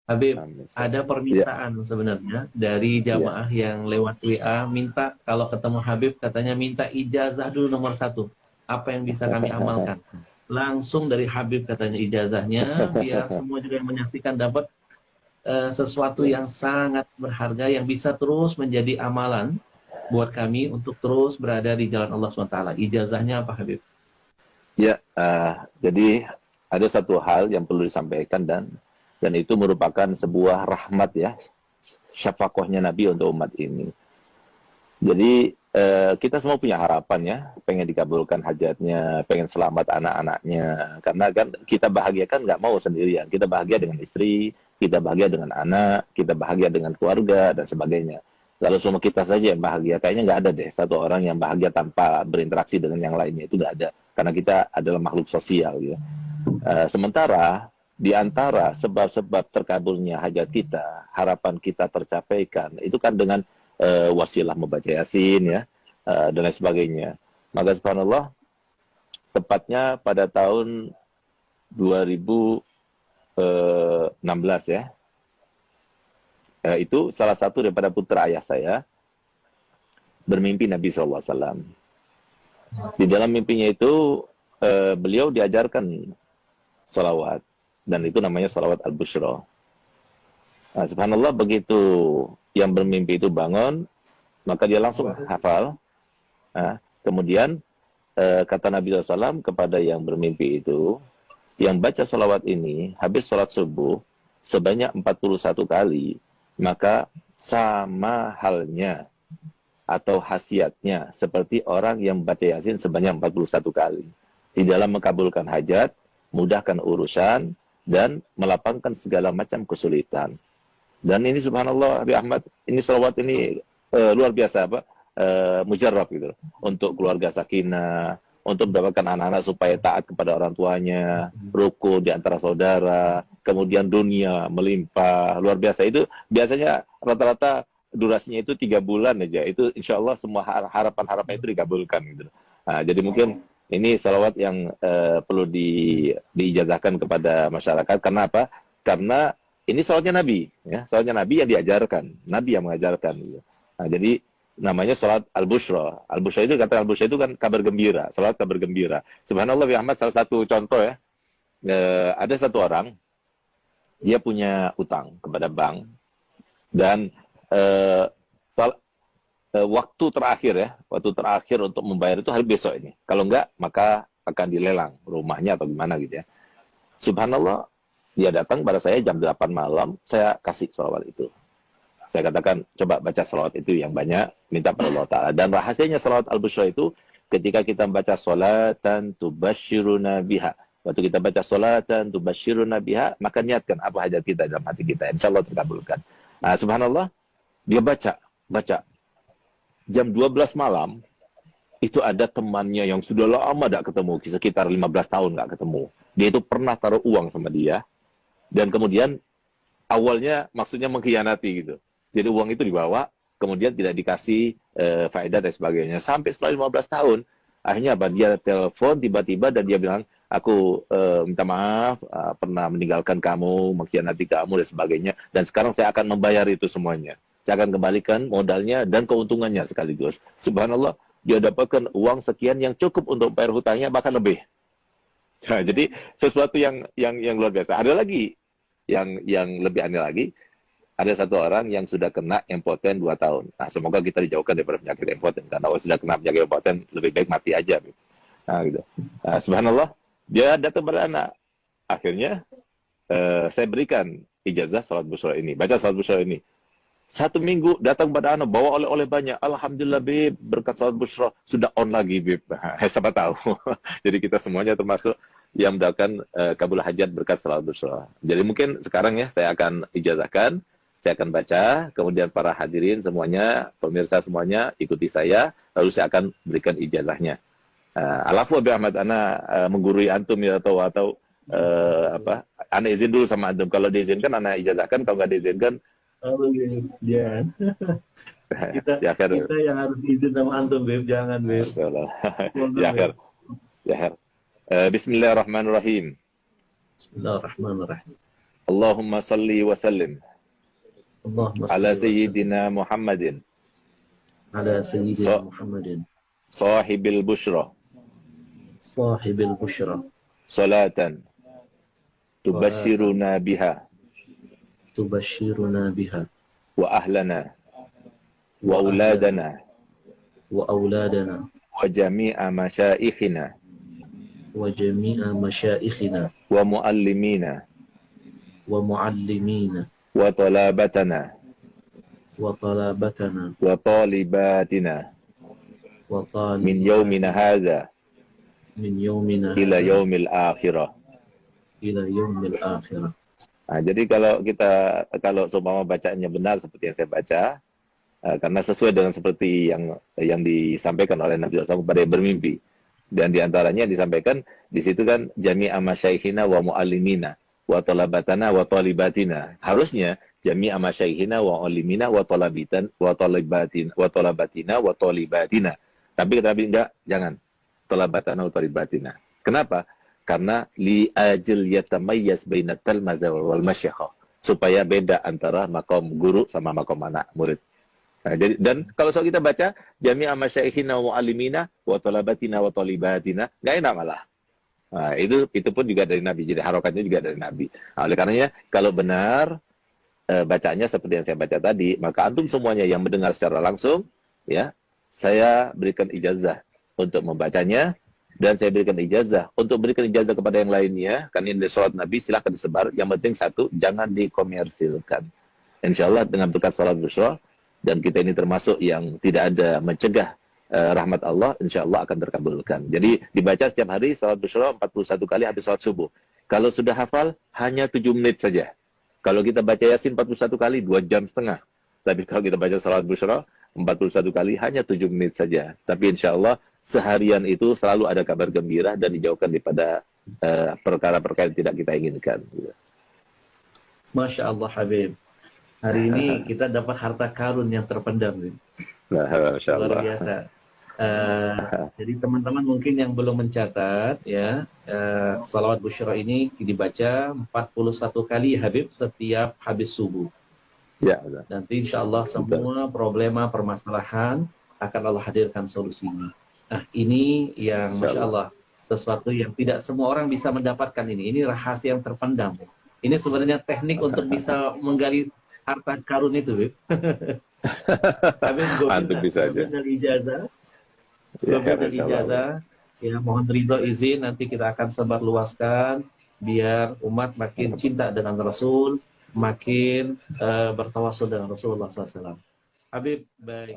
Habib, Amin. ada Ya. permintaan sebenarnya dari Ya. jamaah yang lewat WA minta kalau ketemu Habib katanya minta ijazah dulu nomor satu. Apa yang bisa kami amalkan? Langsung dari Habib katanya ijazahnya biar semua juga yang menyaksikan dapat sesuatu Ya. yang sangat berharga yang bisa terus menjadi amalan buat kami untuk terus berada di jalan Allah SWT. Ijazahnya apa Habib? Ya, jadi ada satu hal yang perlu disampaikan dan itu merupakan sebuah rahmat ya, syafaqahnya Nabi untuk umat ini. Jadi kita semua punya harapan ya, pengen dikabulkan hajatnya, pengen selamat anak-anaknya. Karena kan kita bahagia kan nggak mau sendirian. Kita bahagia dengan istri, kita bahagia dengan anak, kita bahagia dengan keluarga dan sebagainya. Kalau semua kita saja yang bahagia, kayaknya nggak ada deh satu orang yang bahagia tanpa berinteraksi dengan yang lainnya. Itu nggak ada. Karena kita adalah makhluk sosial. Ya. Sementara di antara sebab-sebab terkabulnya hajat kita, harapan kita tercapaikan, itu kan dengan wasilah membaca Yasin ya, dan lain sebagainya. Maka subhanallah, tepatnya pada tahun 2016 ya, itu salah satu daripada putra ayah saya bermimpi Nabi SAW. Di dalam mimpinya itu beliau diajarkan salawat, dan itu namanya salawat al-bushra. Nah, subhanallah, begitu yang bermimpi itu bangun, maka dia langsung hafal. Nah, kemudian kata Nabi SAW kepada yang bermimpi itu, yang baca salawat ini habis sholat subuh sebanyak 41 kali, maka sama halnya atau khasiatnya seperti orang yang baca Yasin sebanyak 41 kali. Di dalam mengabulkan hajat, mudahkan urusan, dan melapangkan segala macam kesulitan. Dan ini subhanallah, Habib Ahmad, ini salawat ini luar biasa apa? Mujarrab gitu. Untuk keluarga sakinah, untuk mendapatkan anak-anak supaya taat kepada orang tuanya, ruku di antara saudara, kemudian dunia melimpah, luar biasa. Itu biasanya rata-rata durasinya itu 3 bulan aja. Itu insya Allah semua harapan-harapan itu dikabulkan gitu. Nah, jadi mungkin ini salawat yang perlu diijazahkan kepada masyarakat. Karena apa? Karena ini salawatnya Nabi, ya, salawatnya Nabi yang diajarkan, Nabi yang mengajarkan. Gitu. Nah, jadi namanya salat al-bushra. Al-bushra itu, kata al-bushra itu kan kabar gembira, salat kabar gembira. Subhanallah, ya Ahmad, salah satu contoh ya, ada satu orang, dia punya utang kepada bank, dan eh, waktu terakhir untuk membayar itu hari besok ini. Kalau enggak, maka akan dilelang rumahnya atau gimana gitu ya. Subhanallah, dia datang pada saya jam 8 malam, saya kasih salawat itu. Saya katakan, coba baca salawat itu yang banyak, minta pada Allah Ta'ala. Dan rahasianya salawat al-bushra itu, ketika kita baca salatan tubashiruna biha. Waktu kita baca salatan tubashiruna biha, maka niatkan apa hajat kita dalam hati kita. Insya Allah terkabulkan. Nah, subhanallah, dia baca. Jam 12 malam, itu ada temannya yang sudah lama tidak ketemu, sekitar 15 tahun nggak ketemu. Dia itu pernah taruh uang sama dia, dan kemudian awalnya maksudnya mengkhianati gitu. Jadi uang itu dibawa, kemudian tidak dikasih faedah dan sebagainya. Sampai setelah 15 tahun, akhirnya apa? Dia telepon tiba-tiba dan dia bilang, aku minta maaf, pernah meninggalkan kamu, mengkhianati kamu dan sebagainya. Dan sekarang saya akan membayar itu semuanya. Saya akan kembalikan modalnya dan keuntungannya sekaligus. Subhanallah, dia dapatkan uang sekian yang cukup untuk bayar hutangnya, bahkan lebih. Nah, jadi sesuatu yang luar biasa. Ada lagi yang lebih aneh lagi, ada satu orang yang sudah kena impoten 2 tahun. Nah, semoga kita dijauhkan daripada penyakit impoten. Karena kalau sudah kena penyakit impoten, lebih baik mati aja. Nah, gitu. Nah, subhanallah, dia datang pada anak. Akhirnya, saya berikan ijazah salat busra ini. Baca salat busra ini. 1 minggu datang pada anak, bawa oleh-oleh banyak. Alhamdulillah, Bib, berkat salat busra. Sudah on lagi, Bib. Siapa tahu. Jadi kita semuanya termasuk yang mendapatkan kabul hajat berkat salat busra. Jadi mungkin sekarang ya, saya akan ijazahkan. Saya akan baca, kemudian para hadirin semuanya, pemirsa semuanya, ikuti saya, lalu saya akan berikan ijazahnya. Alafu Abi Ahmad, ana menggurui antum ya, atau apa? Ana izin dulu sama antum. Kalau diizinkan, ana ijazahkan. Kalau nggak diizinkan, Oh, jangan. Kita ya akhir, kita yang harus izin sama antum, Beb. Jangan, Beb. ya Semoga, akhir, Beb. ya akhir. Bismillahirrahmanirrahim. Bismillahirrahmanirrahim. Allahumma salli wa sallim Allahumma ala salli wa sallim sayyidina Muhammadin ala sayyidina Muhammadin sahibil bushra sahibil bushra salatan tubashiruna biha tubashiruna biha wa ahlana wa auladana wa auladana wa jami'a masyaikhina wa jami'a masyaikhina wa muallimina wa muallimina wa talabatana wa talabatana wa talibatina wa talib min yaumina hadha min yaumina ila yaumil akhirah. ila yaumil akhirah. Nah, jadi kalau seumpama bacaannya benar seperti yang saya baca, karena sesuai dengan seperti yang disampaikan oleh Nabi SAW kepada yang bermimpi, dan diantaranya disampaikan di situ kan jami'a masyaikhina wa muallimina wa talabatana wa talibatina. Harusnya jami'a masyaikhina wa muallimina wa talabitan wa talibatina wa talabatina wa talibatina. Tapi enggak, jangan talabatana wa talibatina. Kenapa? Karena li ajil yatamayyaz bainat talmadha wal masyayikh, supaya beda antara makom guru sama makom anak murid. Nah, jadi, dan kalau soal kita baca jami'a masyaikhina wa muallimina wa talabatina wa talibatina, enggak enak malah. Nah, itu pun juga dari Nabi. Jadi harokatnya juga dari Nabi. Nah, oleh karenanya kalau benar bacanya seperti yang saya baca tadi, maka antum semuanya yang mendengar secara langsung, ya, saya berikan ijazah untuk membacanya. Dan saya berikan ijazah untuk berikan ijazah kepada yang lainnya, karena ini sholat Nabi, silahkan disebar. Yang penting satu, jangan dikomersilkan. Insya Allah dengan berkat sholat bushra, dan kita ini termasuk yang tidak ada mencegah rahmat Allah, insya Allah akan terkabulkan. Jadi dibaca setiap hari sholat bushra 41 kali habis sholat subuh. Kalau sudah hafal, hanya 7 menit saja. Kalau kita baca Yasin 41 kali, 2 jam setengah. Tapi kalau kita baca sholat bushra 41 kali, hanya 7 menit saja. Tapi insya Allah seharian itu selalu ada kabar gembira dan dijauhkan daripada perkara-perkara yang tidak kita inginkan. Masya Allah Habib. Hari ini kita dapat harta karun yang terpendam. Masya Allah. Luar biasa. Jadi teman-teman mungkin yang belum mencatat, ya, salawat busyra ini dibaca 41 kali Habib setiap habis subuh. Ya, nanti insya Allah semua problema permasalahan akan Allah hadirkan solusinya. Nah, ini yang Masya Allah, sesuatu yang tidak semua orang bisa mendapatkan ini. Ini rahasia yang terpendam. Ini sebenarnya teknik untuk bisa menggali harta karun itu, Bib. Tapi gue bisa aja. dari ijazah. Ya, mohon ridho izin, nanti kita akan sebarluaskan biar umat makin cinta dengan Rasul, makin bertawasul dengan Rasulullah SAW. Habib, baik.